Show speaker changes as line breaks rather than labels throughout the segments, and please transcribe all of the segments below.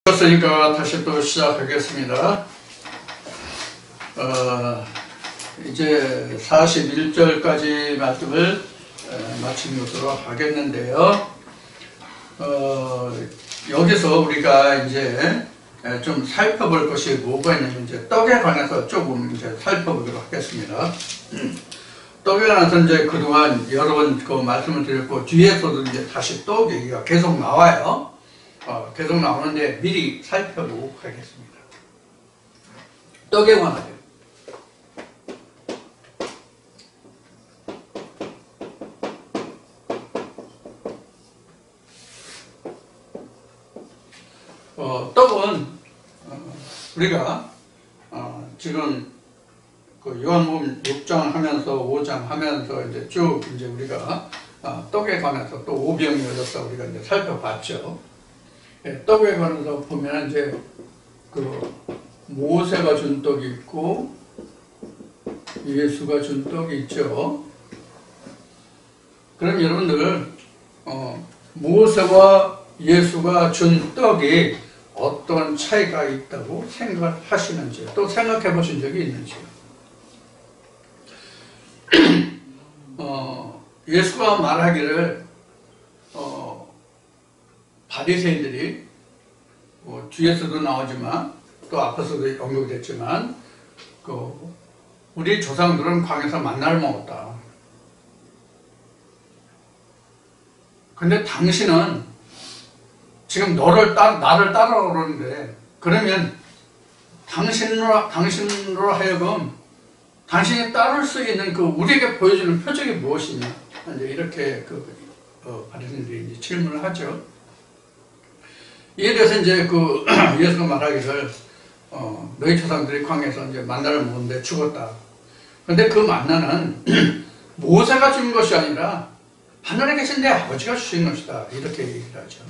었으니까 다시 또 시작하겠습니다. 이제 41절까지 말씀을 마치도록 하겠는데요. 여기서 우리가 이제 좀 살펴볼 것이 뭐가 있냐면 이제 떡에 관해서 조금 이제 살펴보도록 하겠습니다. 떡에 관해서 이제 그동안 여러 번 그 말씀을 드렸고 뒤에서도 이제 다시 떡 얘기가 계속 나와요. 계속 나오는데 미리 살펴보고 가겠습니다. 떡에 관하여 떡은 우리가 지금 그 요한복음 6장 하면서 5장 하면서 이제 쭉 이제 우리가 떡에 관해서 또 오병이 열렸다 우리가 이제 살펴봤죠. 떡에 관해서 보면 이제 그 모세가 준 떡이 있고 예수가 준 떡이 있죠. 그럼 여러분들 모세와 예수가 준 떡이 어떤 차이가 있다고 생각하시는지 또 생각해 보신 적이 있는지요. 예수가 말하기를 바리새인들이 뒤에서도 나오지만 또 앞에서도 언급됐지만 우리 조상들은 광야에서 만나를 먹었다. 근데 당신은 지금 나를 따라오는데 그러면 당신으로 하여금 당신이 따를 수 있는 그 우리에게 보여주는 표적이 무엇이냐 이제 이렇게 바리새인들이 이제 질문을 하죠. 이에 대해서 이제 예수가 말하기를 너희 조상들이 광야에서 이제 만나를 먹었는데 죽었다. 근데 그 만나는 모세가 준 것이 아니라 하늘에 계신 내 아버지가 주신 것이다. 이렇게 얘기를 하죠.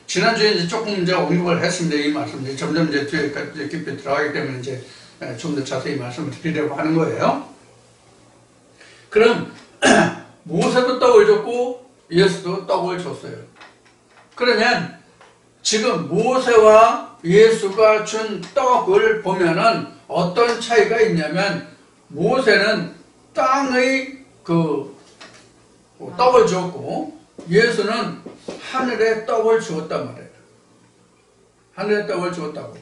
지난주에 이제 조금 이제 언급을 했습니다. 이 말씀 이제 점점 이제 뒤에 깊이 들어가기 때문에 이제 좀 더 자세히 말씀을 드리려고 하는 거예요. 그럼 모세도 떡을 줬고 예수도 떡을 줬어요. 그러면 지금 모세와 예수가 준 떡을 보면은 어떤 차이가 있냐면 모세는 땅의 떡을 주었고 예수는 하늘의 떡을 주었단 말이에요. 하늘의 떡을 주었다고.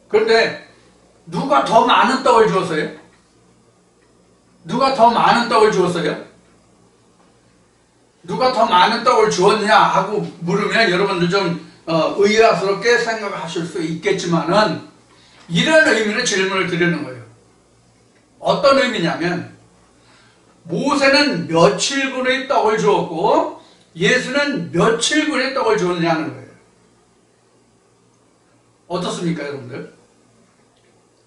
그런데 누가 더 많은 떡을 주었어요? 누가 더 많은 떡을 주었어요? 누가 더 많은 떡을 주었냐 하고 물으면 여러분들 좀 의아스럽게 생각하실 수 있겠지만은 이런 의미로 질문을 드리는 거예요. 어떤 의미냐면 모세는 며칠분의 떡을 주었고 예수는 며칠분의 떡을 주었냐는 거예요. 어떻습니까 여러분들?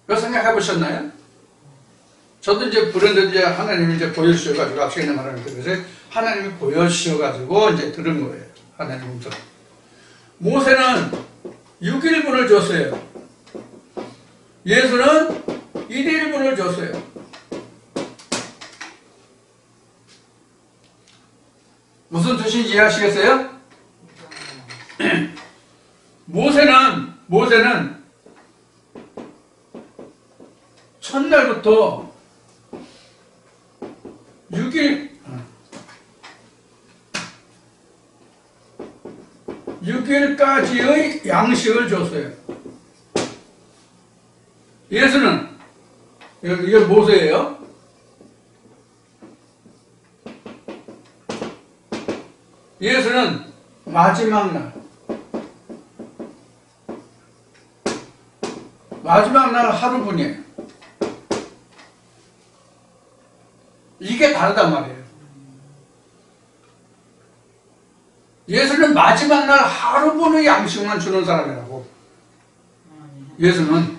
그 생각해 보셨나요? 저도 이제 그런데 이제 하나님이 이제 보여주셔가지고 앞서에 말하는 그래서 하나님이 보여주셔가지고 이제 들은 거예요. 하나님 음성. 모세는 6일분을 줬어요. 예수는 1일분을 줬어요. 무슨 뜻인지 이해하시겠어요? 모세는 첫날부터 6일까지의 양식을 줬어요. 예수는 이게 모세예요. 예수는 마지막 날 하루분이에요. 이게 다르단 말이에요. 예수는 마지막 날 하루분의 양식만 주는 사람이라고. 예수는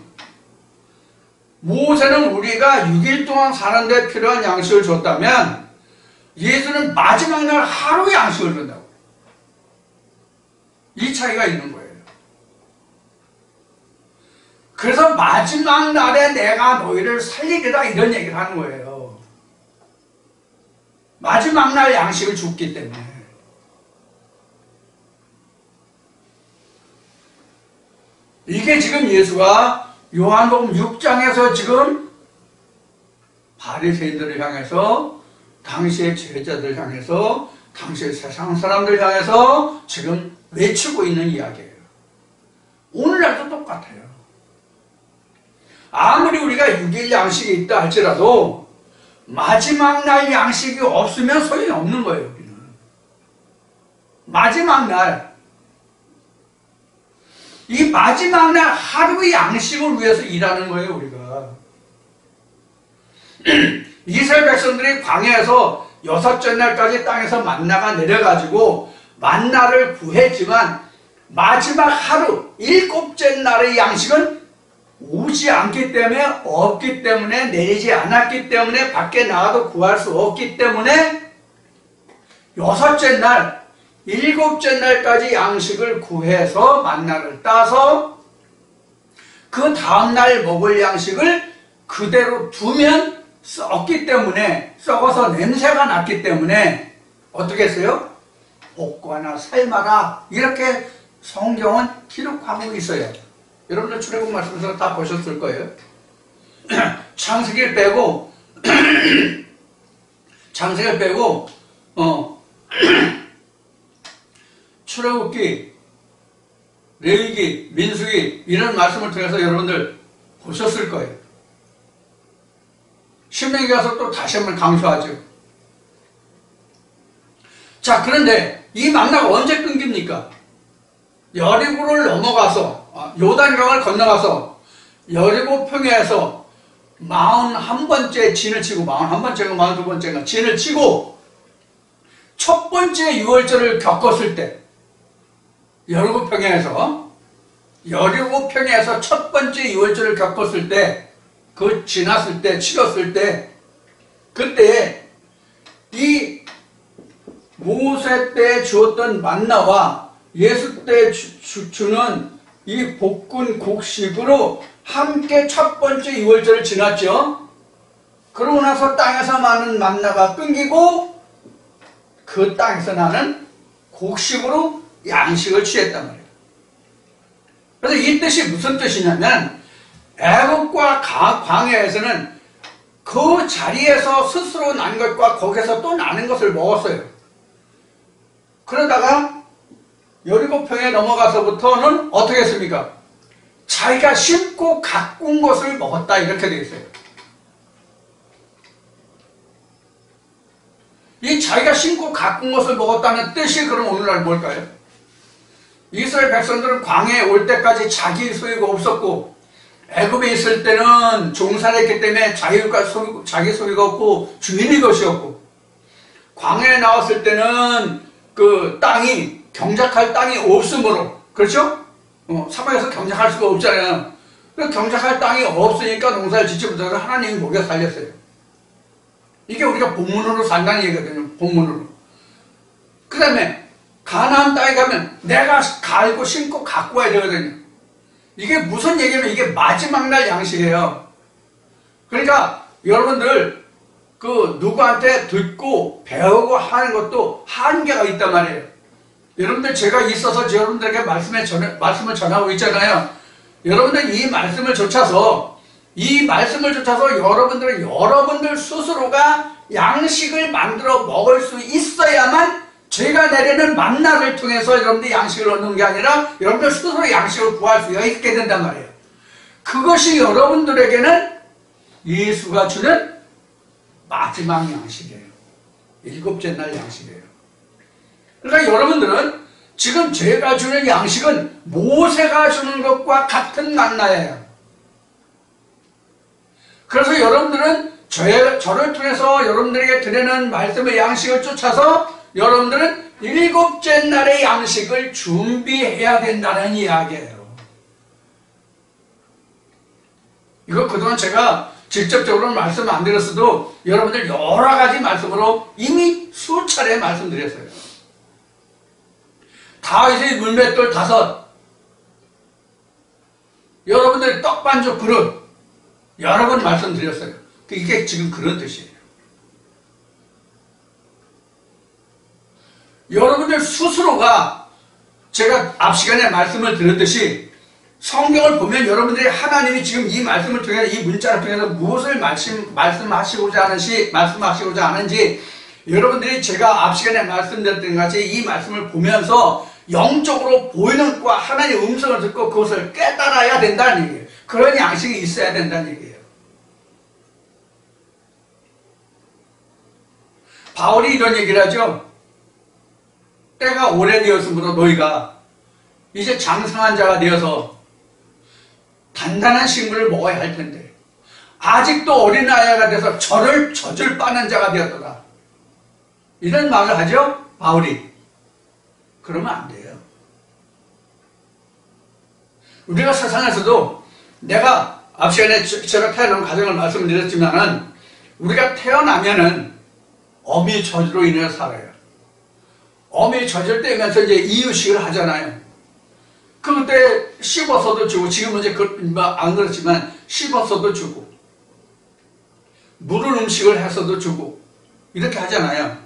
모세는 우리가 6일 동안 사는데 필요한 양식을 줬다면 예수는 마지막 날 하루 양식을 준다고. 이 차이가 있는 거예요. 그래서 마지막 날에 내가 너희를 살리리라 이런 얘기를 하는 거예요. 마지막 날 양식을 줬기 때문에. 이게 지금 예수가 요한복음 6장에서 지금 바리새인들을 향해서, 당시의 제자들 향해서, 당시의 세상 사람들 향해서 지금 외치고 있는 이야기예요. 오늘날도 똑같아요. 아무리 우리가 6일 양식이 있다 할지라도 마지막 날 양식이 없으면 소용이 없는 거예요. 우리는 마지막 날, 이 마지막 날 하루의 양식을 위해서 일하는 거예요. 우리가 이스라엘 백성들이 광야에서 6째 날까지 땅에서 만나가 내려가지고 만나를 구했지만 마지막 하루 7째 날의 양식은 오지 않기 때문에, 없기 때문에, 내리지 않았기 때문에, 밖에 나가도 구할 수 없기 때문에 6째 날, 7째 날까지 양식을 구해서 만나를 따서 그 다음날 먹을 양식을 그대로 두면 썩기 때문에, 썩어서 냄새가 났기 때문에 어떻게 했어요? 볶거나 삶아라, 이렇게 성경은 기록하고 있어요. 여러분들 출애굽 말씀에서 다 보셨을 거예요. 창세기를 빼고 창세기를 빼고 출애굽기, 레위기, 민수기 이런 말씀을 통해서 여러분들 보셨을 거예요. 신명기 가서 또 다시 한번 강조하죠. 자, 그런데 이 만나가 언제 끊깁니까? 여리고를 넘어가서, 요단강을 건너가서 여리고 평야에서 41번째 진을 치고, 41번째가 42번째가 진을 치고 첫 번째 유월절을 겪었을 때, 여리고 평야에서 첫 번째 유월절을 겪었을 때, 그 지났을 때, 치렀을 때, 그때 이 모세 때 주었던 만나와 예수 때 주는 이 볶은 곡식으로 함께 첫 번째 유월절을 지났죠. 그러고 나서 땅에서 나는 만나가 끊기고 그 땅에서 나는 곡식으로 양식을 취했단 말이에요. 그래서 이 뜻이 무슨 뜻이냐면, 애국과 광야에서는 그 자리에서 스스로 난 것과 거기서 또 나는 것을 먹었어요. 그러다가 여리고평에 넘어가서부터는 어떻게 했습니까? 자기가 심고 가꾼 것을 먹었다, 이렇게 되어 있어요. 이 자기가 심고 가꾼 것을 먹었다는 뜻이 그럼 오늘날 뭘까요? 이스라엘 백성들은 광야에 올 때까지 자기 소유가 없었고, 애굽에 있을 때는 종살이했기 때문에 자기 소유가 없고 주인의 것이 없고, 광야에 나왔을 때는 그 땅이, 경작할 땅이 없으므로, 그렇죠? 사막에서 경작할 수가 없잖아요. 경작할 땅이 없으니까 농사를 짓지 못해서 하나님이 먹여 살렸어요. 이게 우리가 본문으로 산다는 얘기거든요. 본문으로. 그 다음에 가나안 땅에 가면 내가 갈고 심고 갖고 와야 되거든요. 이게 무슨 얘기냐면 이게 마지막 날 양식이에요. 그러니까 여러분들 그 누구한테 듣고 배우고 하는 것도 한계가 있단 말이에요. 여러분들 제가 있어서 여러분들에게 말씀을 전하고 있잖아요. 여러분들 이 말씀을 좇아서 여러분들 스스로가 양식을 만들어 먹을 수 있어야만, 제가 내리는 만나를 통해서 여러분들 양식을 얻는 게 아니라 여러분들 스스로 양식을 구할 수가 있게 된단 말이에요. 그것이 여러분들에게는 예수가 주는 마지막 양식이에요. 7째 날 양식이에요. 그러니까 여러분들은 지금 제가 주는 양식은 모세가 주는 것과 같은 만나예요. 그래서 여러분들은 저를 통해서 여러분들에게 드리는 말씀의 양식을 쫓아서 여러분들은 7째 날의 양식을 준비해야 된다는 이야기예요. 이거 그동안 제가 직접적으로 말씀 안 드렸어도 여러분들 여러 가지 말씀으로 이미 수차례 말씀드렸어요. 다윗의 물맷돌 5, 여러분들 떡반죽 그릇 여러 번 말씀드렸어요. 이게 지금 그런 뜻이에요. 여러분들 스스로가, 제가 앞 시간에 말씀을 드렸듯이 성경을 보면 여러분들이 하나님이 지금 이 말씀을 통해서 이 문자를 통해서 무엇을 말씀하시고자 하는지 여러분들이 제가 앞 시간에 말씀드렸던 것 같이 이 말씀을 보면서 영적으로 보이는 것과 하나님의 음성을 듣고 그것을 깨달아야 된다는 얘기예요. 그런 양식이 있어야 된다는 얘기예요. 바울이 이런 얘기를 하죠. 때가 오래되었으므로 너희가 이제 장성한 자가 되어서 단단한 식물을 먹어야 할 텐데 아직도 어린아이가 돼서 젖을 빠는 자가 되었도다. 이런 말을 하죠. 바울이. 그러면 안 돼요. 우리가 세상에서도 내가 앞 시간에 제가 태어난 가정을 말씀드렸지만은 우리가 태어나면은 어미 젖으로 인해서 살아요. 어미 젖을 떼면서 이제 이유식을 하잖아요. 그때 씹어서도 주고, 지금은 이제 안 그렇지만 씹어서도 주고, 물을 음식을 해서도 주고, 이렇게 하잖아요.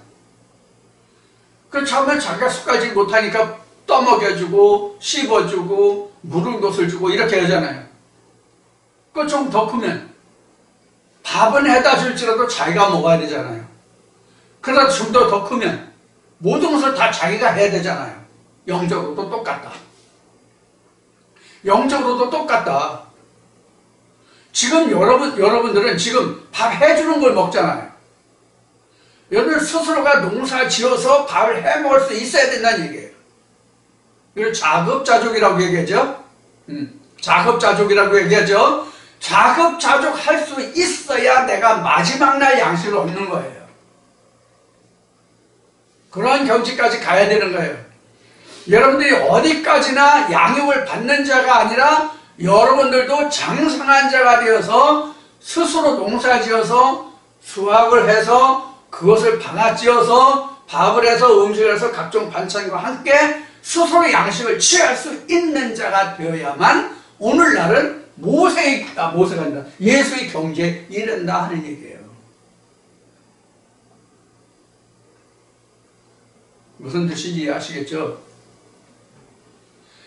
그 처음에 자기가 숟가락질 못하니까 떠먹여주고, 씹어주고, 물을 것을 주고, 이렇게 하잖아요. 그 좀 더 크면 밥은 해다 줄지라도 자기가 먹어야 되잖아요. 그러다 좀 더 크면 모든 것을 다 자기가 해야 되잖아요. 영적으로도 똑같다. 영적으로도 똑같다. 지금 여러분들은 지금 밥 해주는 걸 먹잖아요. 여러분 스스로가 농사 지어서 밥을 해 먹을 수 있어야 된다는 얘기예요. 이걸 자급자족이라고 얘기하죠. 자급자족이라고 얘기하죠. 자급자족 할 수 있어야 내가 마지막 날 양식을 얻는 거예요. 그러한 경지까지 가야 되는 거예요. 여러분들이 어디까지나 양육을 받는 자가 아니라 여러분들도 장성한 자가 되어서 스스로 농사지어서 수확을 해서 그것을 방아찌어서 밥을 해서 음식을 해서 각종 반찬과 함께 스스로 양식을 취할 수 있는 자가 되어야만 오늘날은 모세가 아니라 예수의 경지에 이른다 하는 얘기예요. 무슨 뜻인지 아시겠죠?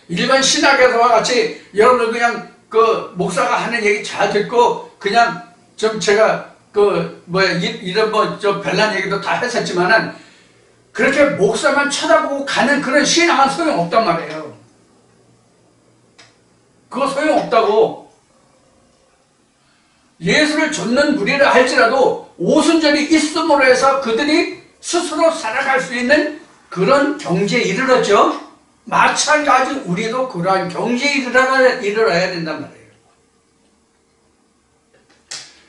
일반 신학에서와 같이 여러분들 그냥 그 목사가 하는 얘기 잘 듣고 그냥 좀 제가 이런 별난 얘기도 다 했었지만은 그렇게 목사만 쳐다보고 가는 그런 신앙은 소용없단 말이에요. 그거 소용없다고. 예수를 좇는 무리를 할지라도 오순절이 있음으로 해서 그들이 스스로 살아갈 수 있는 그런 경지에 이르렀죠. 마찬가지 우리도 그러한 경지에 이르러야 된단 말이에요.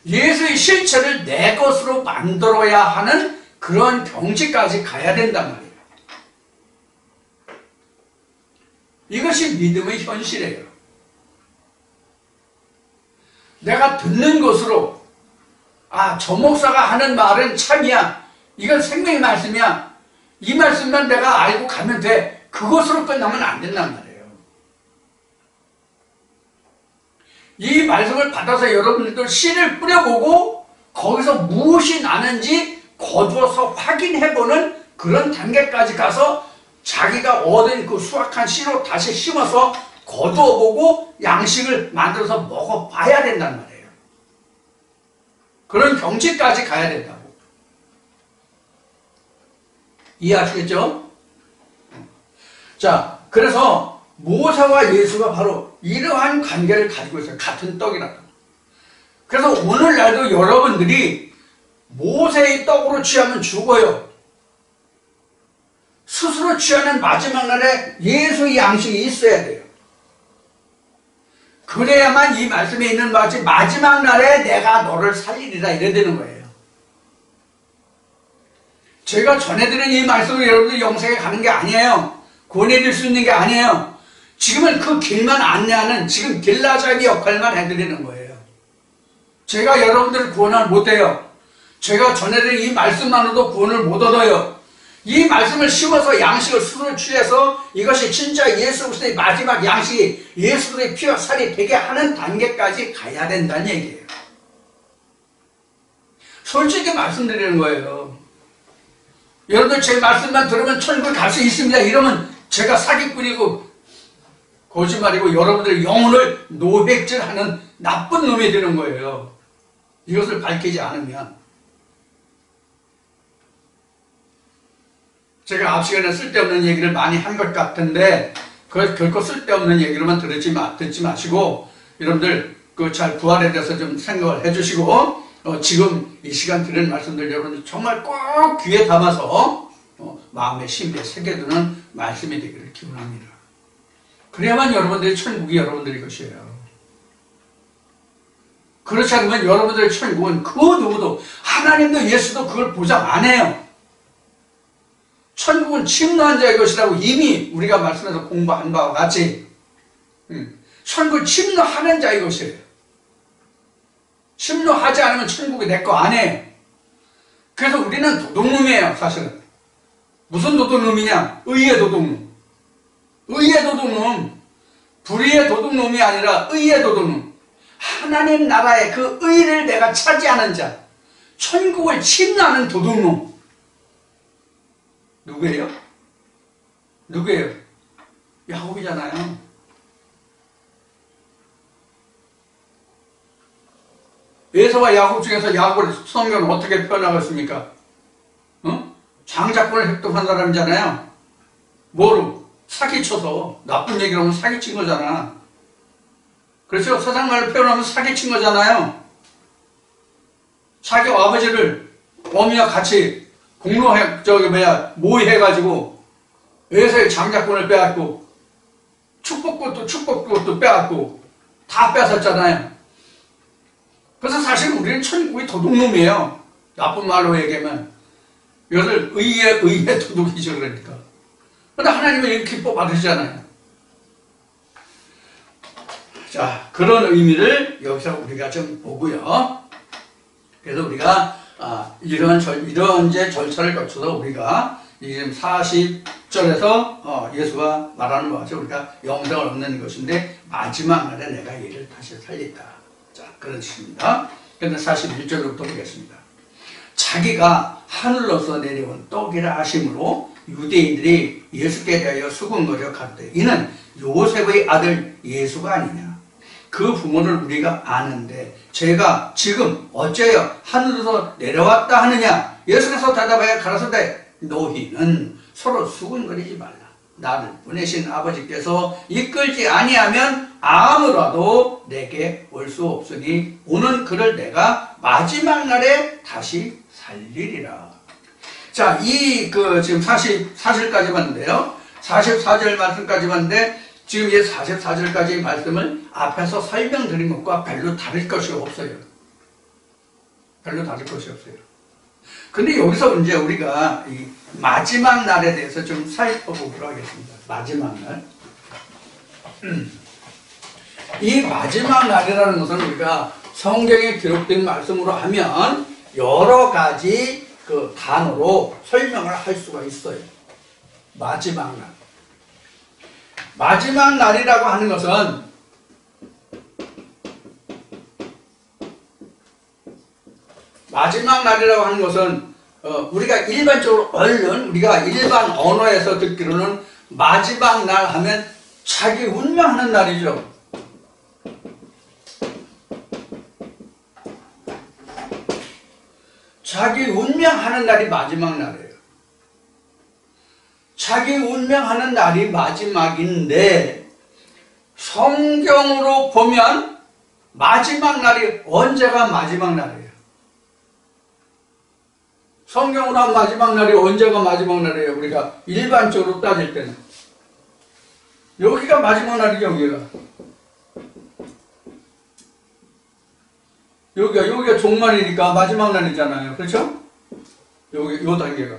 예수의 실체를 내 것으로 만들어야 하는 그런 경지까지 가야 된단 말이에요. 이것이 믿음의 현실이에요. 내가 듣는 것으로 저 목사가 하는 말은 참이야. 이건 생명의 말씀이야. 이 말씀만 내가 알고 가면 돼. 그것으로 끝나면 안 된단 말이에요. 이 말씀을 받아서 여러분들도 씨를 뿌려보고 거기서 무엇이 나는지 거두어서 확인해보는 그런 단계까지 가서 자기가 얻은 그 수확한 씨로 다시 심어서 거두어보고 양식을 만들어서 먹어봐야 된단 말이에요. 그런 경지까지 가야 된다고. 이해하시겠죠? 자, 그래서 모세와 예수가 바로 이러한 관계를 가지고 있어요. 같은 떡이라고. 그래서 오늘날도 여러분들이 모세의 떡으로 취하면 죽어요. 스스로 취하는 마지막 날에 예수의 양식이 있어야 돼요. 그래야만 이 말씀에 있는 것 같이 마지막 날에 내가 너를 살리리라 이래야 되는 거예요. 제가 전해드린 이 말씀을 여러분들 영생에 가는 게 아니에요. 권해드릴 수 있는 게 아니에요. 지금은 그 길만 안내하는 지금 길라잡이 역할만 해드리는 거예요. 제가 여러분들을 구원을 못해요. 제가 전해드린 이 말씀만으로도 구원을 못 얻어요. 이 말씀을 심어서 양식을 스스로 취해서 이것이 진짜 예수 그리스도의 마지막 양식이 예수 그리스도의 피와 살이 되게 하는 단계까지 가야 된다는 얘기예요. 솔직히 말씀드리는 거예요. 여러분들 제 말씀만 들으면 천국에 갈 수 있습니다. 이러면 제가 사기꾼이고 거짓말이고 여러분들의 영혼을 노획질하는 나쁜 놈이 되는 거예요. 이것을 밝히지 않으면. 제가 앞 시간에 쓸데없는 얘기를 많이 한 것 같은데 결코 쓸데없는 얘기로만 듣지 마시고 여러분들 그 잘 부활에 대해서 좀 생각을 해주시고 지금 이 시간 드리는 말씀들 여러분들 정말 꼭 귀에 담아서 마음의 심비에 새겨두는 말씀이 되기를 기원합니다. 그래야만 여러분들의 천국이 여러분들의 것이에요. 그렇지 않으면 여러분들의 천국은 그 누구도 하나님도 예수도 그걸 보장 안 해요. 천국은 침노한 자의 것이라고 이미 우리가 말씀에서 공부한 바와 같이 천국은 침노하는 자의 것이에요. 침노하지 않으면 천국이 내 거 아니에요. 그래서 우리는 도둑놈이에요. 사실은 무슨 도둑놈이냐? 의의 도둑놈. 의의 도둑놈. 불의의 도둑놈이 아니라 의의 도둑놈. 하나님 나라의 그 의를 내가 차지하는 자, 천국을 침노하는 도둑놈. 누구예요? 누구예요? 야곱이잖아요. 에서와 야곱 중에서 야곱을 성경은 어떻게 표현하겠습니까? 장자권을 획득한 사람이잖아요. 뭐로? 사기쳐서. 나쁜 얘기로 하면 사기친 거잖아. 그렇죠? 세상말로 표현하면 사기친 거잖아요. 자기 아버지를 어미와 같이 모의해가지고 에서의 장자권을 빼앗고 축복도 빼앗고 다 뺏었잖아요. 그래서 사실 우리는 천국의 도둑놈이에요. 나쁜 말로 얘기하면 이것을 의의 도둑이죠. 그러니까. 근데 하나님은 이렇게 뽑아주잖아요. 자, 그런 의미를 여기서 우리가 좀 보고요. 그래서 우리가 이런 절차를 거쳐서 우리가 지금 40절에서 예수가 말하는 것 같이 우리가 영생을 얻는 것인데 마지막 날에 내가 이를 다시 살리다. 자, 그런 뜻입니다. 그런데 41절부터 보겠습니다. 자기가 하늘로서 내려온 떡이라 하심으로 유대인들이 예수께 대하여 수군거려 가되 이는 요셉의 아들 예수가 아니냐. 그 부모를 우리가 아는데 제가 지금 어째여 하늘에서 내려왔다 하느냐. 예수께서 대답하여 가라사대 너희는 서로 수군거리지 말라. 나를 보내신 아버지께서 이끌지 아니하면 아무라도 내게 올 수 없으니 오는 그를 내가 마지막 날에 다시 살리리라. 자, 지금 44절까지 봤는데요. 44절 말씀까지 봤는데 지금 이 44절까지 말씀을 앞에서 설명드린 것과 별로 다를 것이 없어요. 별로 다를 것이 없어요. 근데 여기서 이제 우리가 이 마지막 날에 대해서 좀 살펴보도록 하겠습니다. 마지막 날. 이 마지막 날이라는 것은 우리가 성경에 기록된 말씀으로 하면 여러 가지 그 단어로 설명을 할 수가 있어요. 마지막 날. 마지막 날이라고 하는 것은 우리가 일반적으로 우리가 일반 언어에서 듣기로는 마지막 날 하면 자기 운명하는 날이죠. 자기 운명하는 날이 마지막 날이에요. 자기 운명하는 날이 마지막인데 성경으로 보면 마지막 날이 언제가 마지막 날이에요? 성경으로 한 마지막 날이 언제가 마지막 날이에요? 우리가 일반적으로 따질 때는 여기가 마지막 날이죠. 여기가 종말이니까 마지막 날이잖아요. 그렇죠? 요 단계가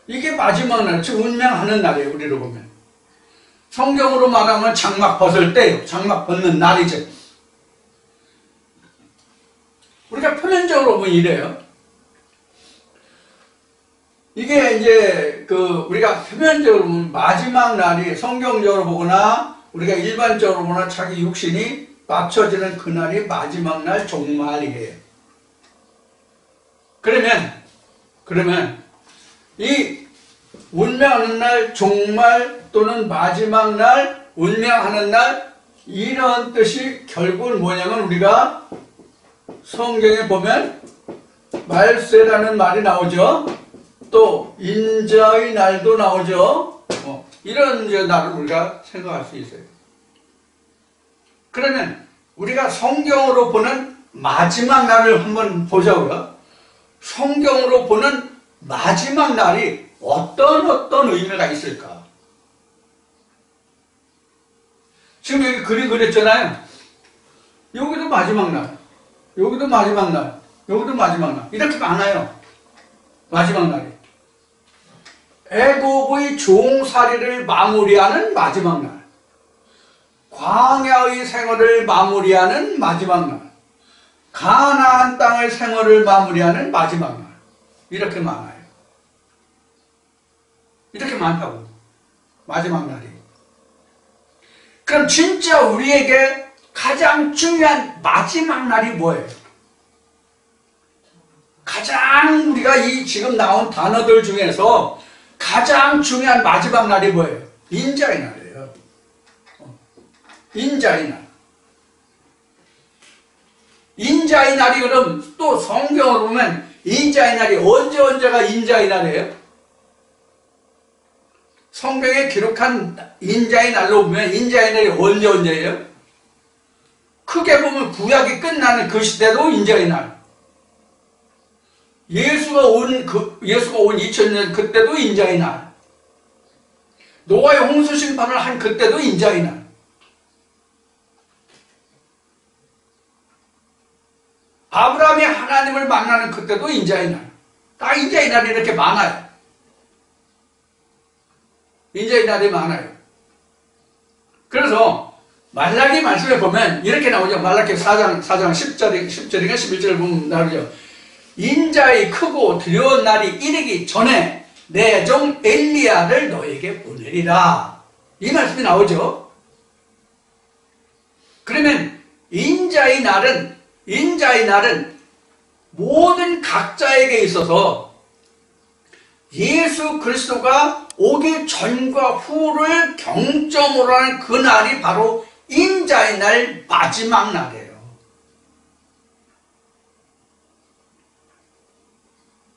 이게 마지막 날, 즉 운명하는 날이에요. 우리로 보면 성경으로 말하면 장막 벗을 때요. 장막 벗는 날이죠. 우리가 표면적으로 보면 이래요. 이게 이제 우리가 표면적으로 보면 마지막 날이 성경적으로 보거나 우리가 일반적으로 보거나 자기 육신이 맞춰지는 그날이 마지막 날 종말이에요. 그러면 이 운명하는 날 종말 또는 마지막 날 운명하는 날, 이런 뜻이 결국은 뭐냐면 우리가 성경에 보면 말세라는 말이 나오죠. 또 인자의 날도 나오죠. 이런 이제 날을 우리가 생각할 수 있어요. 그러면 우리가 성경으로 보는 마지막 날을 한번 보자고요. 성경으로 보는 마지막 날이 어떤 의미가 있을까? 지금 여기 그림 그렸잖아요. 여기도 마지막 날, 여기도 마지막 날, 여기도 마지막 날. 이렇게 많아요. 마지막 날이. 애굽의 종살이를 마무리하는 마지막 날, 광야의 생활을 마무리하는 마지막 날, 가나안 땅의 생활을 마무리하는 마지막 날. 이렇게 많아요. 이렇게 많다고. 마지막 날이. 그럼 진짜 우리에게 가장 중요한 마지막 날이 뭐예요? 가장 우리가 이 지금 나온 단어들 중에서 가장 중요한 마지막 날이 뭐예요? 인자의 날이에요. 인자의 날. 인자의 날이 그럼 또 성경으로 보면 인자의 날이 언제가 인자의 날이에요? 성경에 기록한 인자의 날로 보면 인자의 날이 언제예요? 크게 보면 구약이 끝나는 그 시대도 인자의 날. 예수가 온 2000년 그때도 인자의 날. 노아의 홍수 심판을 한 그때도 인자의 날. 아브라함이 하나님을 만나는 그때도 인자의 날. 다 인자의 날이 이렇게 많아요. 인자의 날이 많아요. 그래서 말라기 말씀에 보면 이렇게 나오죠. 말라기 4장 10절인가 11절을 보면 나오죠. 인자의 크고 두려운 날이 이르기 전에 내 종 엘리야를 너에게 보내리라. 이 말씀이 나오죠. 그러면 인자의 날은 모든 각자에게 있어서 예수 그리스도가 오기 전과 후를 경점으로 하는 그 날이 바로 인자의 날, 마지막 날이에요.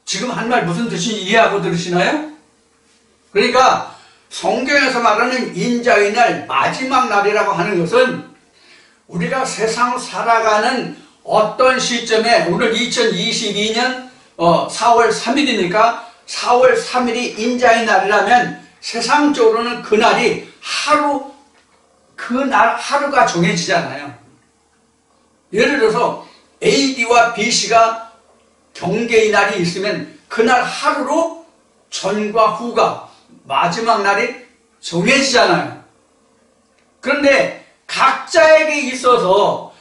지금 한 말 무슨 뜻인지 이해하고 들으시나요? 그러니까 성경에서 말하는 인자의 날, 마지막 날이라고 하는 것은 우리가 세상 살아가는 어떤 시점에 오늘 2022년 4월 3일이니까 4월 3일이 인자의 날이라면 세상적으로는 그날이 하루가 정해지잖아요. 예를 들어서 AD와 BC가 경계의 날이 있으면 그날 하루로 전과 후가 마지막 날이 정해지잖아요. 그런데 각자에게 있어서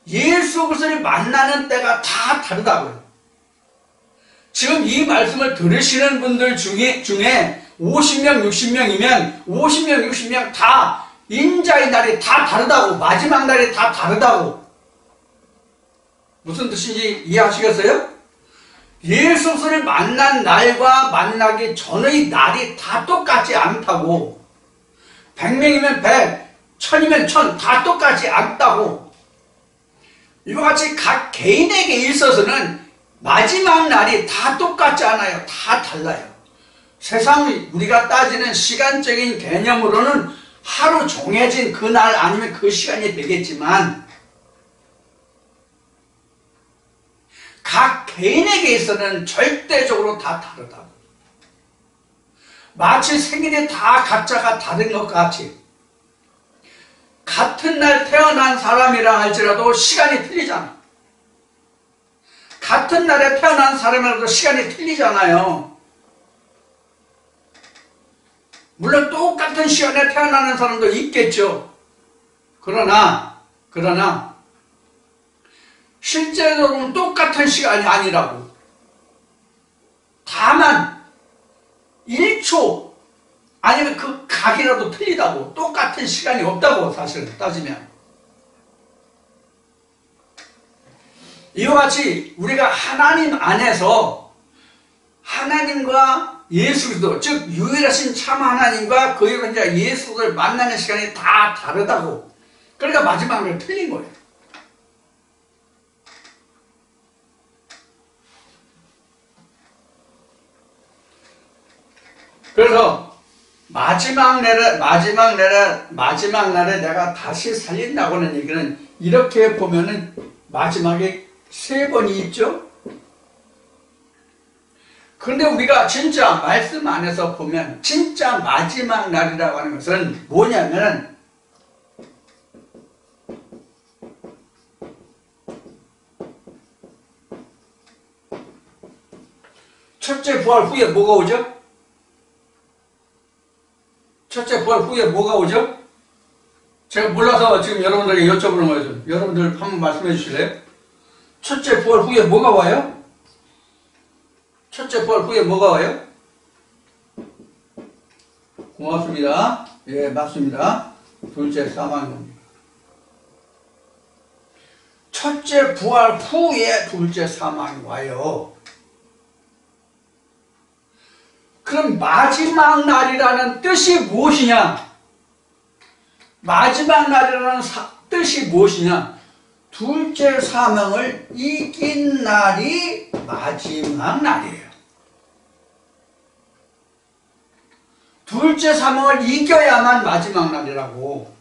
예수 그리스도를 만나는 때가 다 다르다고요. 지금 이 말씀을 들으시는 분들 중에 50명, 60명이면 50명, 60명 다 인자의 날이 다 다르다고, 마지막 날이 다 다르다고. 무슨 뜻인지 이해하시겠어요? 예수 그리스도를 만난 날과 만나기 전의 날이 다 똑같지 않다고. 100명이면 100, 1000이면 1000 다 똑같지 않다고. 이와 같이 각 개인에게 있어서는 마지막 날이 다 똑같지 않아요. 다 달라요. 세상 우리가 따지는 시간적인 개념으로는 하루 정해진 그 날 아니면 그 시간이 되겠지만 각 개인에게 있어서는 절대적으로 다 다르다고. 마치 생일이 다 각자가 다른 것 같이 같은 날 태어난 사람이라 할지라도 시간이 틀리잖아. 같은 날에 태어난 사람이라도 시간이 틀리잖아요. 물론 똑같은 시간에 태어나는 사람도 있겠죠. 그러나 실제로는 똑같은 시간이 아니라고. 다만 1초 아니면 그 각이라도 틀리다고. 똑같은 시간이 없다고 사실 따지면. 이와 같이 우리가 하나님 안에서 하나님과 예수 그리스도, 즉 유일하신 참 하나님과 그의 혼자 예수를 만나는 시간이 다 다르다고. 그러니까 마지막을 틀린 거예요. 그래서 마지막 날에 내가 다시 살린다고는 얘기는 이렇게 보면은 마지막에 3번이 있죠. 그런데 우리가 진짜 말씀 안에서 보면 진짜 마지막 날이라고 하는 것은 뭐냐면 첫째 부활 후에 뭐가 오죠? 첫째 부활 후에 뭐가 오죠? 제가 몰라서 지금 여러분들에게 여쭤보는 거예요. 여러분들 한번 말씀해 주실래요? 첫째 부활 후에 뭐가 와요? 첫째 부활 후에 뭐가 와요? 고맙습니다. 예, 맞습니다. 둘째 사망입니다. 첫째 부활 후에 둘째 사망이 와요. 그럼 마지막 날이라는 뜻이 무엇이냐? 마지막 날이라는 뜻이 무엇이냐? 둘째 사망을 이긴 날이 마지막 날이에요. 둘째 사망을 이겨야만 마지막 날이라고.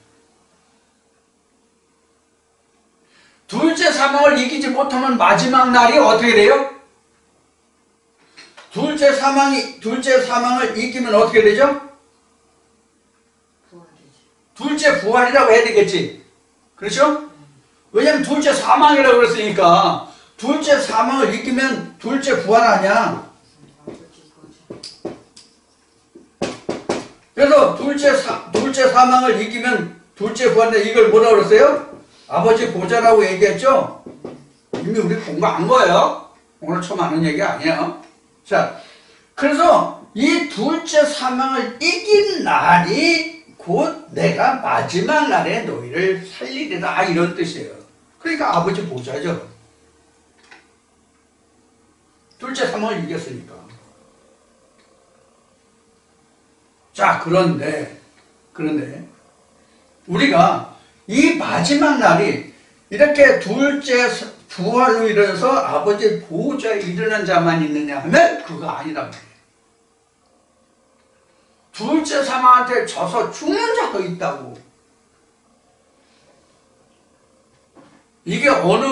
둘째 사망을 이기지 못하면 마지막 날이 어떻게 돼요? 둘째 사망을 이기면 어떻게 되죠? 둘째 부활이라고 해야 되겠지. 그렇죠? 왜냐면 둘째 사망이라고 그랬으니까 둘째 사망을 이기면 둘째 부활 아니야. 그래서 둘째 사망을 이기면 둘째 부활인데 이걸 뭐라고 그랬어요? 아버지 보좌라고 얘기했죠? 이미 우리 공부한 거예요. 오늘 처음 하는 얘기 아니에요. 자, 그래서 이 둘째 사망을 이긴 날이 곧 내가 마지막 날에 너희를 살리리라 이런 뜻이에요. 그러니까 아버지 보좌죠. 둘째 사망을 이겼으니까. 자, 그런데 우리가 이 마지막 날이 이렇게 둘째 부활로 일어나서 아버지 보좌에 이르는 자만 있느냐 하면 그거 아니란 말이에요. 둘째 사망한테 져서 죽는 자도 있다고. 이게 어느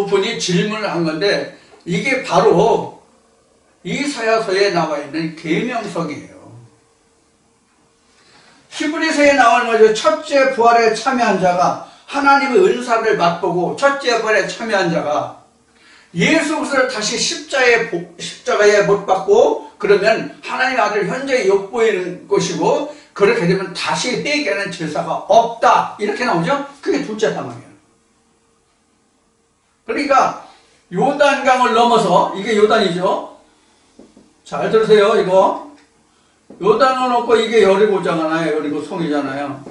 분이 질문을 한 건데 이게 바로 이사야서에 나와 있는 계명성이에요. 히브리서에 나오는 거죠. 첫째 부활에 참여한 자가 하나님의 은사를 맛보고 첫째 부활에 참여한 자가 예수 그리스도를 다시 십자가에 못 박고 그러면 하나님의 아들 현재에 엿보이는 것이고 그렇게 되면 다시 회개하는 제사가 없다 이렇게 나오죠. 그게 둘째 사망이에요. 그러니까 요단강을 넘어서 이게 요단이죠. 잘 들으세요. 이거 요단을 넘고 이게 여리고잖아요. 여리고 성이잖아요.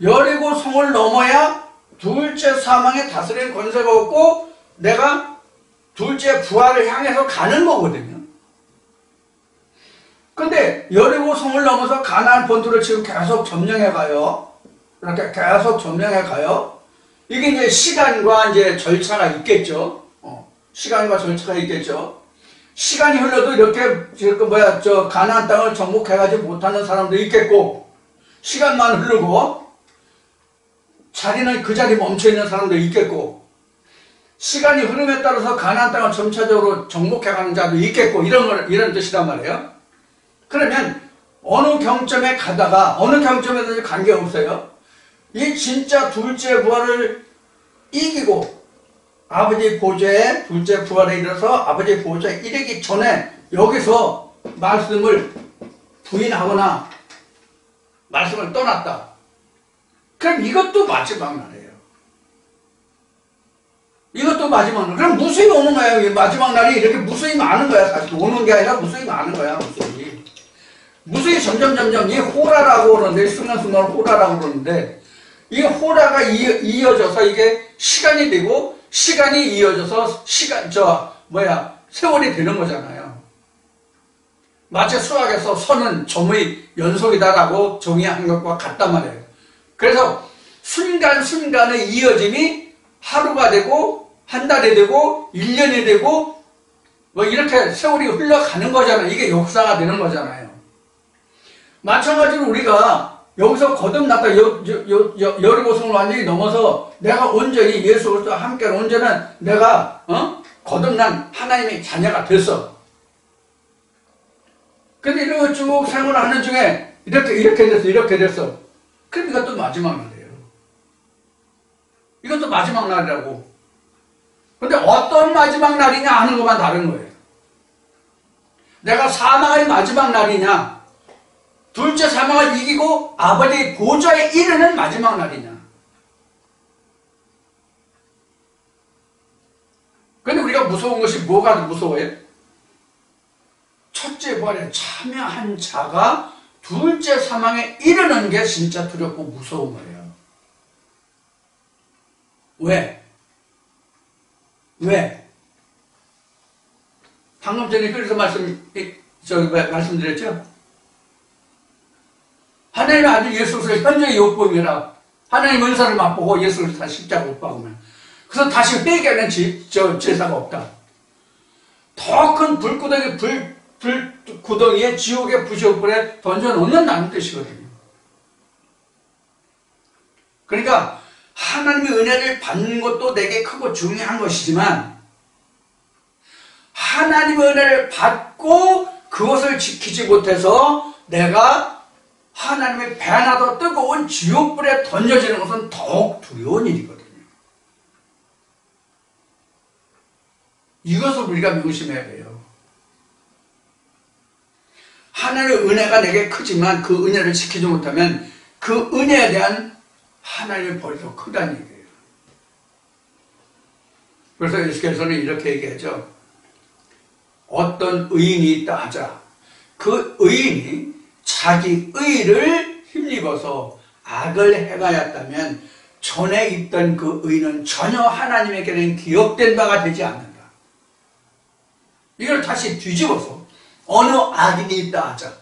여리고 성을 넘어야 둘째 사망에 다스리는 권세가 없고 내가 둘째 부활을 향해서 가는 거거든요. 근데 여리고 성을 넘어서 가나안 본토를 지금 계속 점령해 가요. 이렇게 계속 점령해 가요. 이게 이제 시간과 이제 절차가 있겠죠. 시간과 절차가 있겠죠. 시간이 흘러도 이렇게 가나안 땅을 정복해가지 못하는 사람도 있겠고 시간만 흐르고 자리는 그 자리에 멈춰있는 사람도 있겠고 시간이 흐름에 따라서 가나안 땅을 점차적으로 정복해가는 자도 있겠고 이런 뜻이란 말이에요. 그러면 어느 경점에 가다가 어느 경점에도 관계없어요. 이 진짜 둘째 부활을 이기고 아버지 보좌에 둘째 부활에 이르러서 아버지 보좌에 이르기 전에 여기서 말씀을 부인하거나 말씀을 떠났다. 그럼 이것도 마지막 날이에요. 이것도 마지막 날. 그럼 무수히 오는 거야. 마지막 날이 이렇게 무수히 많은 거야. 사실 오는 게 아니라 무수히 많은 거야. 무수히 점점 이 호라라고 그러는데 순간순간 호라라고 그러는데 이 호라가 이어져서 이게 시간이 되고 시간이 이어져서 세월이 되는 거잖아요. 마치 수학에서 선은 점의 연속이다라고 정의한 것과 같단 말이에요. 그래서 순간순간의 이어짐이 하루가 되고 한 달이 되고 1년이 되고 뭐 이렇게 세월이 흘러가는 거잖아요. 이게 역사가 되는 거잖아요. 마찬가지로 우리가 여기서 거듭났다 여리고성을 완전히 넘어서 내가 온전히 예수 그리스도와 함께 온전한 내가 거듭난 하나님의 자녀가 됐어. 근데 이렇게 쭉 생활하는 중에 이렇게 됐어. 그럼 이것도 마지막 날이에요. 이것도 마지막 날이라고. 근데 어떤 마지막 날이냐 하는 것만 다른 거예요. 내가 사망의 마지막 날이냐, 둘째 사망을 이기고 아버지의 보좌에 이르는 마지막 날이냐. 근데 우리가 무서운 것이 뭐가 무서워요? 첫째 부활에 참여한 자가 둘째 사망에 이르는 게 진짜 두렵고 무서운 거예요. 왜? 방금 전에 그래서 말씀드렸죠? 하나님은 아주 예수 그리스도의 현재의 욕보임이라 하나님 은사를 맛보고 예수 그리스도 다시 십자가 못 박으면 그래서 다시 회개하는 제사가 없다. 더 큰 불구덩이에 지옥의 부시불에 던져놓는다는 뜻이거든요. 그러니까 하나님의 은혜를 받는 것도 내게 크고 중요한 것이지만 하나님의 은혜를 받고 그것을 지키지 못해서 내가 하나님의 배나도 뜨거운 지옥불에 던져지는 것은 더욱 두려운 일이거든요. 이것을 우리가 명심해야 돼요. 하나님의 은혜가 내게 크지만 그 은혜를 지키지 못하면 그 은혜에 대한 하나님의 벌이 더 크다는 얘기예요. 그래서 예수께서는 이렇게 얘기하죠. 어떤 의인이 있다 하자. 그 의인이 자기 의를 힘입어서 악을 행하였다면 전에 있던 그 의는 전혀 하나님에게는 기억된 바가 되지 않는다. 이걸 다시 뒤집어서 어느 악인이 있다 하자.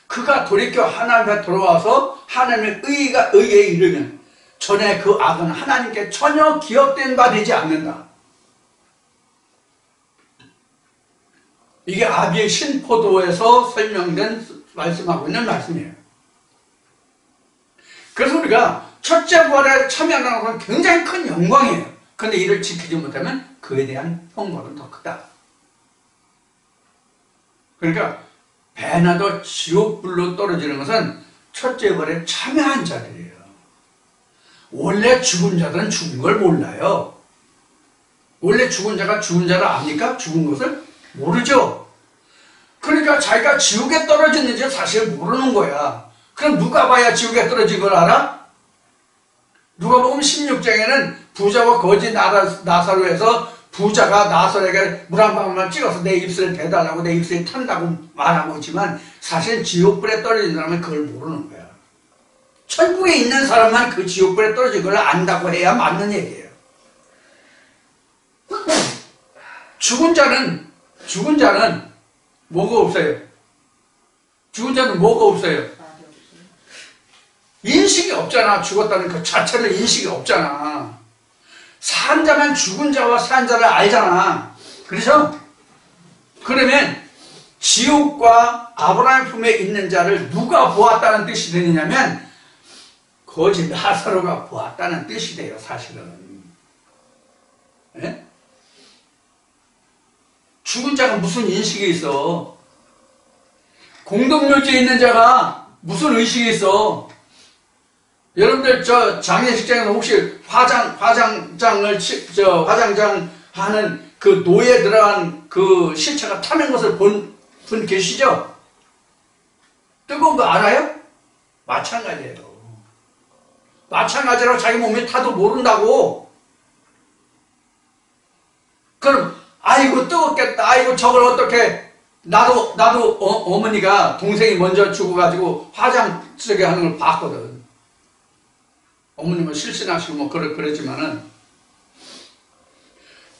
그가 돌이켜 하나님 앞에 돌아와서 하나님의 의에 이르면 전에 그 악은 하나님께 전혀 기억된 바 되지 않는다. 이게 아비의 신포도에서 설명된 말씀하고 있는 말씀이에요. 그래서 우리가 첫째 부활에 참여하는 것은 굉장히 큰 영광이에요. 그런데 이를 지키지 못하면 그에 대한 형벌은 더 크다. 그러니까 배나도 지옥불로 떨어지는 것은 첫째 부활에 참여한 자들이에요. 원래 죽은 자들은 죽은 걸 몰라요. 원래 죽은 자가 죽은 자를 압니까? 죽은 것을 모르죠. 그러니까 자기가 지옥에 떨어졌는지 사실 모르는 거야. 그럼 누가 봐야 지옥에 떨어진 걸 알아? 누가복음 16장에는 부자와 거지 나사로에서 부자가 나사로에게 물 한 방울만 찍어서 내 입술에 대달라고 내 입술에 탄다고 말하고 있지만 사실 지옥불에 떨어진 사람은 그걸 모르는 거야. 천국에 있는 사람만 그 지옥불에 떨어진 걸 안다고 해야 맞는 얘기예요. 죽은 자는 뭐가 없어요? 죽은 자는 뭐가 없어요? 인식이 없잖아. 죽었다는 그 자체는 인식이 없잖아. 산 자만 죽은 자와 산 자를 알잖아. 그래서 그러면 지옥과 아브라함 품에 있는 자를 누가 보았다는 뜻이 되느냐면 거지 나사로가 보았다는 뜻이 돼요. 사실은. 예? 죽은 자가 무슨 인식이 있어? 공동묘지에 있는 자가 무슨 의식이 있어? 여러분들 저 장례식장에서 혹시 화장장 하는 그 노에 들어간 그 시체가 타는 것을 본 분 계시죠? 뜨거운 거 알아요? 마찬가지예요. 마찬가지로 자기 몸이 타도 모른다고. 그럼 아이고 뜨겁겠다. 아이고 저걸 어떻게 나도 어머니가 동생이 먼저 죽어가지고 화장 쓰게 하는 걸 봤거든. 어머님은 실신하시고 뭐 그러지만은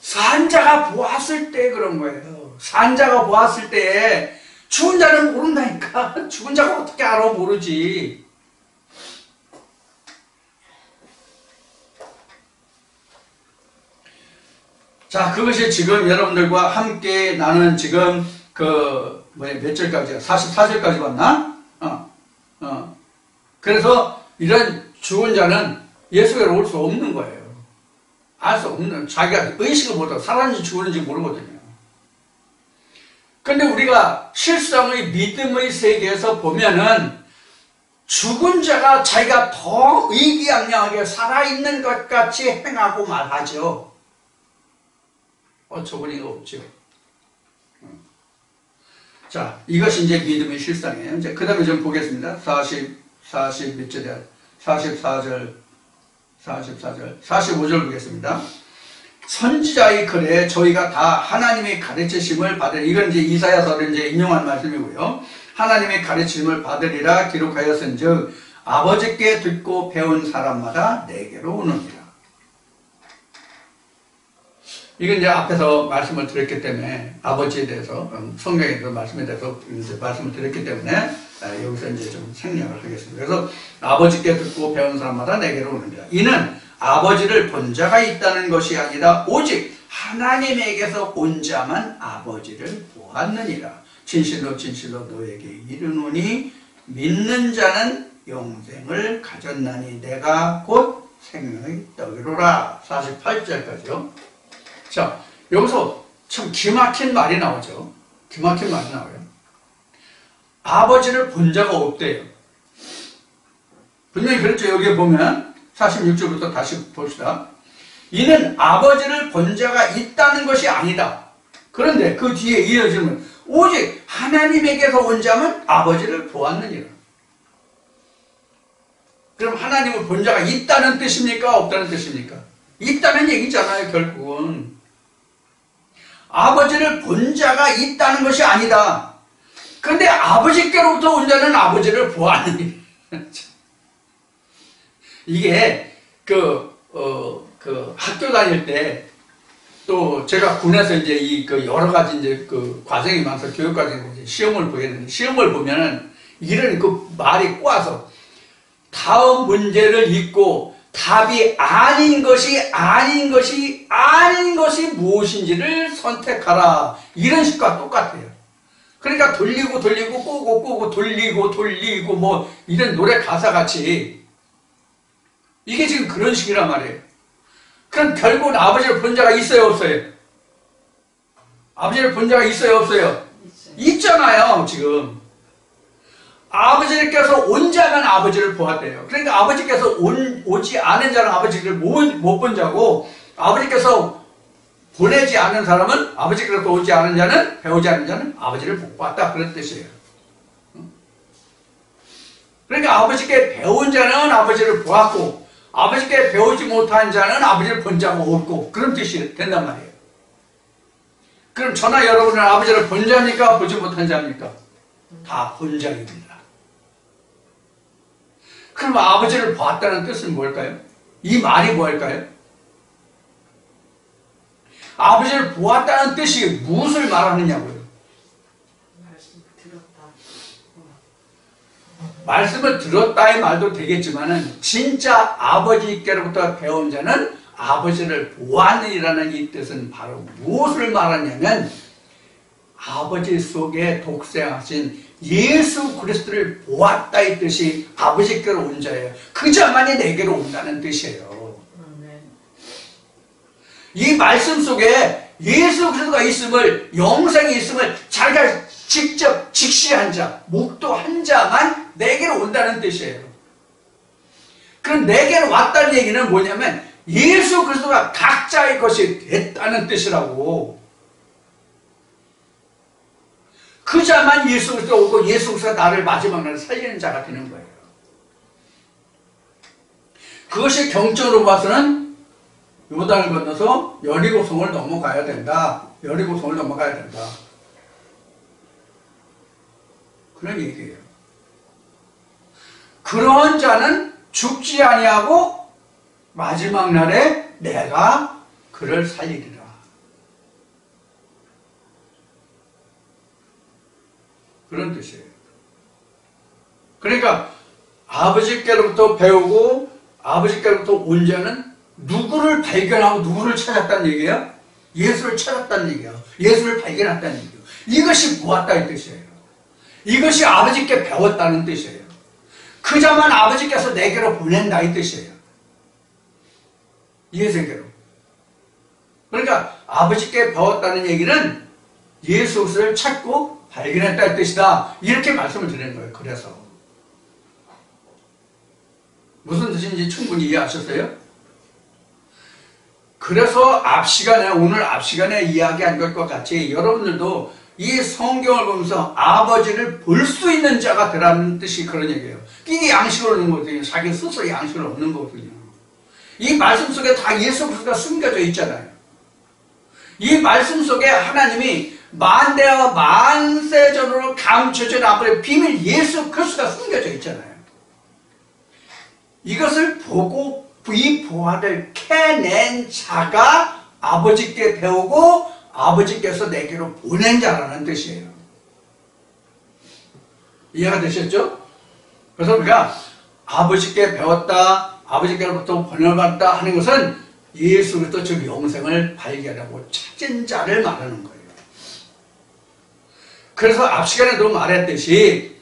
산자가 보았을 때 그런 거예요. 산 자가 보았을 때 죽은 자는 모른다니까. 죽은 자가 어떻게 알아? 모르지. 자, 그것이 지금 여러분들과 함께 나는 지금 몇 절까지야? 44절까지 봤나? 그래서 이런 죽은 자는 예수께로 올 수 없는 거예요. 알 수 없는, 자기가 의식을 못하고 살았는지 죽었는지 모르거든요. 근데 우리가 실상의 믿음의 세계에서 보면은 죽은 자가 자기가 더 의기양양하게 살아있는 것 같이 행하고 말하죠. 어처구니가 없죠. 자, 이것이 이제 믿음의 실상이에요. 이제 그 다음에 좀 보겠습니다. 40 몇 절이야? 44절, 45절 보겠습니다. 선지자의 글에 저희가 다 하나님의 가르치심을 받으리라. 이건 이제 이사야서를 이제 인용한 말씀이고요. 하나님의 가르치심을 받으리라 기록하였은즉 아버지께 듣고 배운 사람마다 내게로 오느니라. 이건 이제 앞에서 말씀을 드렸기 때문에 아버지에 대해서 성경에서 말씀에 대해서 이제 말씀을 드렸기 때문에 여기서 이제 좀 생략을 하겠습니다. 그래서 아버지께 듣고 배운 사람마다 내게로 오느니라. 이는 아버지를 본 자가 있다는 것이 아니라 오직 하나님에게서 온 자만 아버지를 보았느니라. 진실로 진실로 너에게 이르노니 믿는 자는 영생을 가졌나니 내가 곧 생명의 떡이로라. 48절까지요. 자, 여기서 참 기막힌 말이 나오죠. 기막힌 말이 나와요. 아버지를 본 자가 없대요. 분명히 그렇죠. 여기에 보면 46절부터 다시 봅시다. 이는 아버지를 본 자가 있다는 것이 아니다. 그런데 그 뒤에 이어지면 오직 하나님에게서 온 자는 아버지를 보았느니라. 그럼 하나님을 본 자가 있다는 뜻입니까? 없다는 뜻입니까? 있다는 얘기잖아요, 결국은. 아버지를 본 자가 있다는 것이 아니다. 그런데 아버지께로부터 온 자는 아버지를 보았느니라. 이게 학교 다닐 때 또 제가 군에서 이제 여러 가지 이제 과정이 많아서 교육 과정에 이제 시험을 보겠는데 시험을 보면은 이런 말이 꼬아서 다음 문제를 읽고 답이 아닌 것이 무엇인지를 선택하라. 이런 식과 똑같아요. 그러니까 돌리고 꼬고 돌리고 뭐 이런 노래 가사 같이 이게 지금 그런 식이란 말이에요. 그럼 결국은 아버지를 본 자가 있어요, 없어요? 아버지를 본 자가 있어요, 없어요? 있잖아요, 지금. 아버지께서 온 자는 아버지를 보았대요. 그러니까 아버지께서 오지 않은 자는 아버지를 못 본 자고, 아버지께서 보내지 않은 사람은, 아버지께서 오지 않은 자는, 배우지 않은 자는 아버지를 못 봤다. 그런 뜻이에요. 그러니까 아버지께 배운 자는 아버지를 보았고, 아버지께 배우지 못한 자는 아버지를 본 자가 없고, 그런 뜻이 된단 말이에요. 그럼 저나 여러분은 아버지를 본 자입니까? 보지 못한 자입니까? 다 본 자입니다. 그럼 아버지를 보았다는 뜻은 뭘까요? 이 말이 뭘까요? 아버지를 보았다는 뜻이 무엇을 말하느냐고요? 말씀을 들었다의 말도 되겠지만은 진짜 아버지께로부터 배운 자는 아버지를 보았느니라는 이 뜻은 바로 무엇을 말하냐면 아버지 속에 독생하신 예수 그리스도를 보았다 이 뜻이 아버지께로 온 자예요. 그 자만이 내게로 온다는 뜻이에요. 이 말씀 속에 예수 그리스도가 있음을, 영생이 있음을 자기가 직접 직시한 자, 목도한 자만 내게로 온다는 뜻이에요. 그럼 내게로 왔다는 얘기는 뭐냐면 예수 그리스도가 각자의 것이 됐다는 뜻이라고. 그 자만 예수 그리스도 오고 예수 그리스도가 나를 마지막 날에 살리는 자가 되는 거예요. 그것이 경적으로 봐서는 요단을 건너서 여리고성을 넘어가야 된다. 여리고성을 넘어가야 된다. 그런 얘기예요. 그런 자는 죽지 아니하고 마지막 날에 내가 그를 살리리라. 그런 뜻이에요. 그러니까 아버지께로부터 배우고 아버지께로부터 온 자는 누구를 발견하고 누구를 찾았다는 얘기예요? 예수를 찾았다는 얘기예요. 예수를 발견했다는 얘기예요. 이것이 보았다 이 뜻이에요. 이것이 아버지께 배웠다는 뜻이에요. 그 자만 아버지께서 내게로 보낸다 이 뜻이에요. 예수에게로. 그러니까 아버지께 배웠다는 얘기는 예수를 찾고 발견했다 이 뜻이다. 이렇게 말씀을 드리는 거예요. 그래서 무슨 뜻인지 충분히 이해하셨어요? 그래서 앞시간에, 오늘 앞시간에 이야기한 것과 같이 여러분들도 이 성경을 보면서 아버지를 볼 수 있는 자가 되라는 뜻이 그런 얘기예요. 이게 양식을 얻는 거거든요. 자기 스스로 양식을 얻는 거거든요. 이 말씀 속에 다 예수 그리스도가 숨겨져 있잖아요. 이 말씀 속에 하나님이 만대와 만세전으로 감춰진 아버지의 비밀 예수 그리스도가 숨겨져 있잖아요. 이것을 보고 이 보화를 캐낸 자가 아버지께 배우고 아버지께서 내게로 보낸 자라는 뜻이에요. 이해가 되셨죠? 그래서 우리가 아버지께 배웠다, 아버지께로부터 번역받다 하는 것은 예수 그리스도 즉 영생을 발견하고 찾은 자를 말하는 거예요. 그래서 앞 시간에도 말했듯이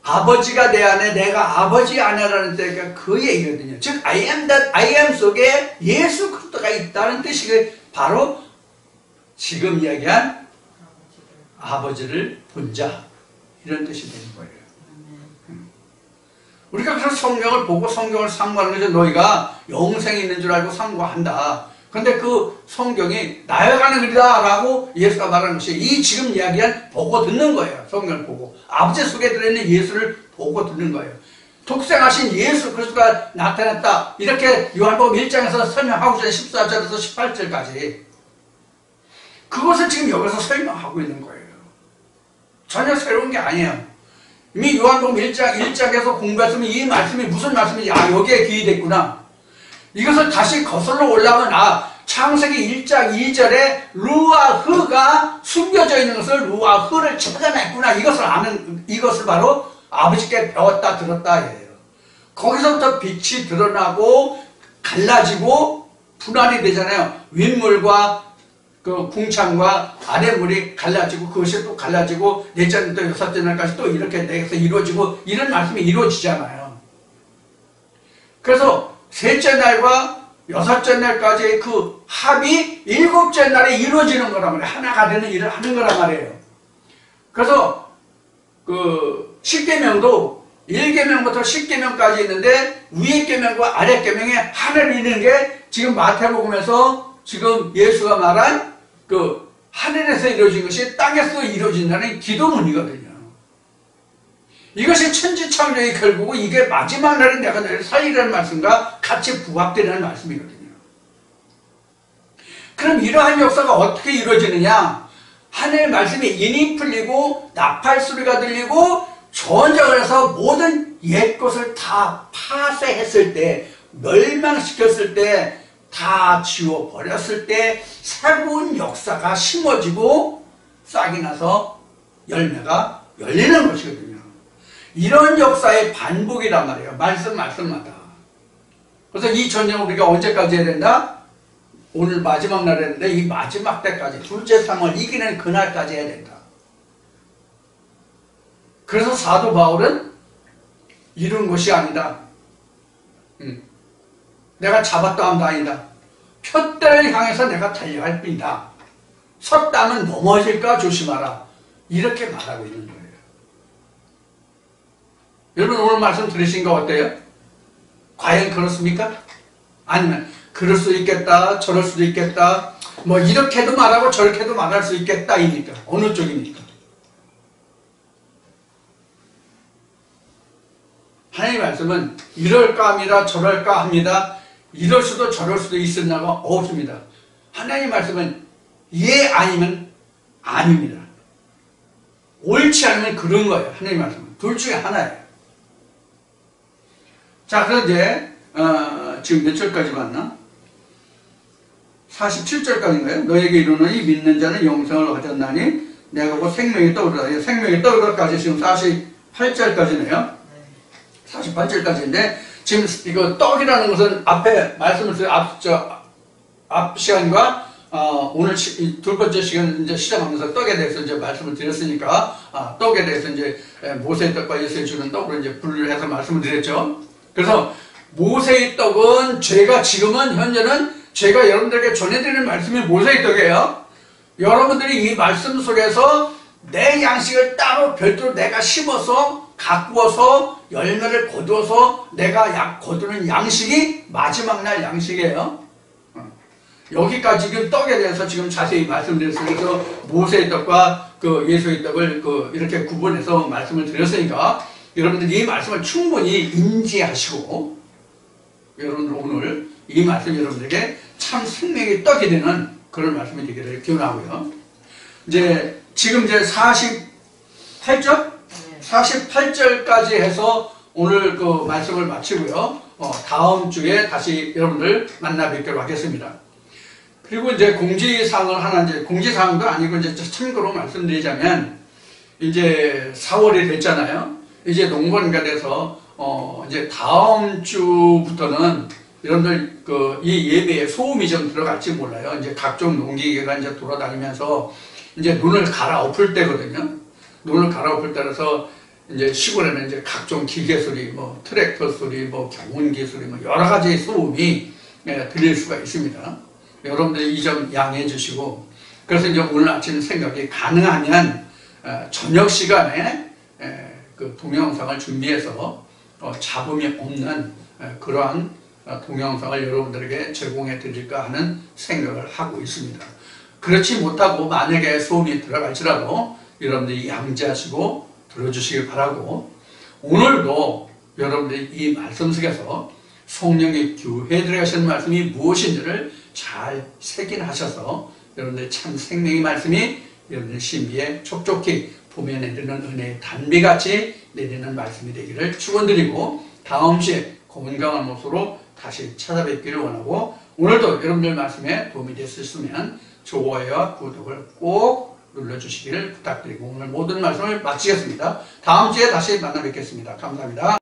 아버지가 내 안에 내가 아버지 안에라는 뜻이 그 얘기거든요. 즉 I am that I am 속에 예수 그리스도가 있다는 뜻이 바로 지금 이야기한 아버지를 본 자 이런 뜻이 되는 거예요. 우리가 그래서 성경을 보고 성경을 상고하는 거죠. 너희가 영생이 있는 줄 알고 상고한다. 근데 그 성경이 나아가는 길이다 라고 예수가 말하는 것이 이 지금 이야기한 보고 듣는 거예요. 성경을 보고 아버지 속에 들어있는 예수를 보고 듣는 거예요. 독생하신 예수 그리스도가 나타났다 이렇게 요한복음 1장에서 설명하고 있어요. 14절에서 18절까지 그것을 지금 여기서 설명하고 있는 거예요. 전혀 새로운 게 아니에요. 이미 요한복음 1장에서 공부했으면 이 말씀이 무슨 말씀인지 여기에 기이됐구나. 이것을 다시 거슬러 올라가면 창세기 1장 2절에 루아흐가 숨겨져 있는 것을 루아흐를 찾아냈구나. 이것을 아는, 이것을 바로 아버지께 배웠다 들었다 예요. 거기서부터 빛이 드러나고 갈라지고 분할이 되잖아요. 윗물과 그 궁창과 아랫물이 갈라지고 그것이 또 갈라지고 넷째 날부터 여섯째 날까지 또 이렇게 내에서 이루어지고 이런 말씀이 이루어지잖아요. 그래서 셋째 날과 여섯째 날까지의 그 합이 일곱째 날에 이루어지는 거란 말이에요. 하나가 되는 일을 하는 거란 말이에요. 그래서 그 10계명도 1계명부터 10계명까지 있는데 위의 계명과 아래 계명에 하나를 잇는 게 지금 마태복음에서 지금 예수가 말한 그 하늘에서 이루어진 것이 땅에서 이루어진다는 기도문이거든요. 이것이 천지창조의 결국은 이게 마지막 날에 내가 너희를 살리라는 말씀과 같이 부합되는 말씀이거든요. 그럼 이러한 역사가 어떻게 이루어지느냐? 하늘 말씀이 인이 풀리고 나팔 소리가 들리고 전쟁을 해서 모든 옛것을 다 파쇄했을 때 멸망시켰을 때 다 지워버렸을 때 새로운 역사가 심어지고 싹이 나서 열매가 열리는 것이거든요. 이런 역사의 반복이란 말이에요. 말씀마다. 그래서 이 전쟁을 우리가 언제까지 해야 된다? 오늘 마지막 날 했는데 이 마지막 때까지 둘째 상을 이기는 그날까지 해야 된다. 그래서 사도 바울은 이룬 것이 아니다. 내가 잡았다 함도 아니다. 표대를 향해서 내가 달려갈 뿐이다. 섰다면 넘어질까 조심하라. 이렇게 말하고 있는 거예요. 여러분 오늘 말씀 들으신 거 어때요? 과연 그렇습니까? 아니면 그럴 수 있겠다, 저럴 수도 있겠다, 뭐 이렇게도 말하고 저렇게도 말할 수 있겠다 입니까? 어느 쪽입니까? 하나님의 말씀은 이럴까 합니다, 저럴까 합니다. 이럴 수도 저럴 수도 있었나가 없습니다. 하나님의 말씀은 예 아니면 아닙니다. 옳지 않으면 그런 거예요. 하나님의 말씀은 둘 중에 하나예요. 자, 그래서 이제 지금 몇 절까지 봤나? 47절까지인가요? 너에게 이르노니 믿는 자는 영생을 가졌나니 내가 곧 생명이 떠오르다. 생명이 떠오르다까지 지금 48절까지네요. 48절까지인데 지금 이거 떡이라는 것은 앞에 말씀을 드린 앞 시간과 오늘 두 번째 시간 이제 시작하면서 떡에 대해서 이제 말씀을 드렸으니까 떡에 대해서 이제 모세의 떡과 예수의 주는 떡으로 이제 분류를 해서 말씀을 드렸죠. 그래서 모세의 떡은 지금은 현재는 제가 여러분들에게 전해드리는 말씀이 모세의 떡이에요. 여러분들이 이 말씀 속에서 내 양식을 따로 별도로 내가 심어서 가꾸어서 열매를 거두어서 내가 거두는 양식이 마지막 날 양식이에요. 여기까지 지금 떡에 대해서 지금 자세히 말씀드렸어요. 그래서 모세의 떡과 그 예수의 떡을 이렇게 구분해서 말씀을 드렸으니까 여러분들 이 말씀을 충분히 인지하시고 여러분들 오늘 이 말씀이 여러분들에게 참 생명의 떡이 되는 그런 말씀이 되기를 기원하고요. 지금 48절? 48절까지 해서 오늘 그 말씀을 마치고요. 다음 주에 다시 여러분들 만나 뵙도록 하겠습니다. 그리고 이제 공지사항을 하나, 공지사항도 아니고 이제 참고로 말씀드리자면, 이제 4월이 됐잖아요. 이제 농번기가 돼서, 이제 다음 주부터는 여러분들 이 예배에 소음이 좀 들어갈지 몰라요. 이제 각종 농기계가 이제 돌아다니면서 이제 눈을 갈아엎을 때거든요. 눈을 갈아엎을 때라서 이제 시골에는 이제 각종 기계 소리, 트랙터 소리, 경운기 소리, 여러 가지 소음이 들릴 수가 있습니다. 여러분들이 이 점 양해해 주시고, 그래서 이제 오늘 아침 생각이 가능하면 저녁 시간에 그 동영상을 준비해서 잡음이 없는 그러한 동영상을 여러분들에게 제공해 드릴까 하는 생각을 하고 있습니다. 그렇지 못하고 만약에 소음이 들어갈지라도 여러분들이 양지하시고 들어주시길 바라고, 오늘도 여러분들이 이 말씀 속에서 성령의 교회에 들어가시는 말씀이 무엇인지를 잘 새긴하셔서 여러분들의 참 생명의 말씀이 여러분들의 신비에 촉촉히 봄에 내리는 은혜의 단비같이 내리는 말씀이 되기를 축원드리고, 다음 주에 건강한 모습으로 다시 찾아뵙기를 원하고, 오늘도 여러분들 말씀에 도움이 됐으면 좋아요와 구독을 꼭 눌러주시기를 부탁드리고 오늘 모든 말씀을 마치겠습니다. 다음 주에 다시 만나 뵙겠습니다. 감사합니다.